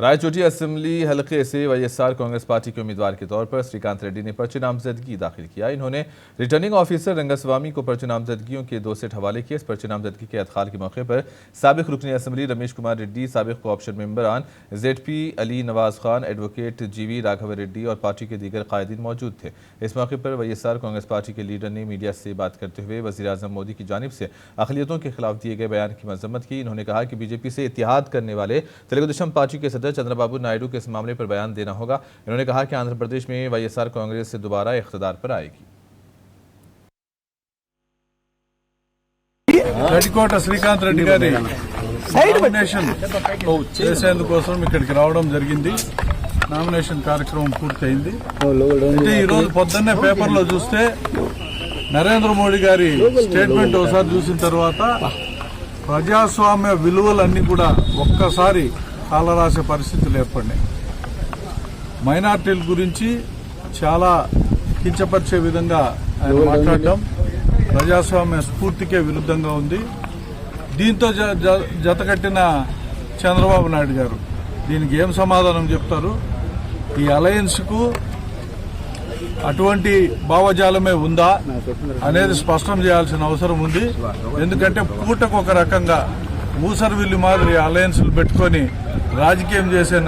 Rayachoti assembly हलके से YSR Congress party के उम्मीदवार के तौर पर श्रीकांत रेड्डी ने पर्चे नामजदगी दाखिल किया। इन्होंने रिटर्निंग ऑफिसर रंगस्वामी को पर्चे नामजदगियों के 2 सेट हवाले किए। इस पर्चे नामजदगी के अदखाल के मौके पर साबिक रुकनी असेंबली रमेश कुमार रेड्डी, साबिक कोऑप्शन मेंबरान ZP Ali Nawaz Khan, advocate GV Raghava Reddy और पार्टी के दीगर कायदीन मौजूद थे। इस मौके पर वाईएसआर कांग्रेस पार्टी के लीडर ने मीडिया से बात करते हुए वज़ीर-ए-आज़म मोदी की जानिब से अक़लियतों के खिलाफ दिए गए बयान की मजम्मत की। इन्होंने कहा कि बीजेपी से इत्तेहाद करने वाले तेलुगु देशम पार्टी के सदर चंद्रबाबू नायडू के इस मामले पर बयान देना होगा। इन्होंने कहा कि आंध्र प्रदेश में वाईएसआर कांग्रेस से दोबारा इख्तिदार पर आएगी। గడికోట శ్రీకాంత్ రెడ్డి గారి నామినేషన్ చేసేందుకోసం ఇక్కడికి రావడం జరిగింది. నామినేషన్ కార్యక్రమం పూర్తయింది. అయితే ఈ రోజు పొద్దున్నే పేపర్లో చూస్తే నరేంద్ర మోడీ గారి స్టేట్మెంట్ ఒకసారి చూసిన తర్వాత ప్రజాస్వామ్య విలువలన్నీ కూడా ఒక్కసారి కాలరాసే పరిస్థితులు ఏర్పడినాయి. మైనార్టీల గురించి చాలా కించపరిచే విధంగా ఆయన మాట్లాడడం ప్రజాస్వామ్య స్ఫూర్తికే విరుద్ధంగా ఉంది. దీంతో జతకట్టిన చంద్రబాబు నాయుడు గారు దీనికి ఏం సమాధానం చెప్తారు? ఈ అలయన్స్ కు అటువంటి భావజాలమే ఉందా అనేది స్పష్టం చేయాల్సిన అవసరం ఉంది. ఎందుకంటే పూటకు ఒక రకంగా ఊసరవిల్లి మాదిరి అలయన్స్లు పెట్టుకొని రాజకీయం చేసే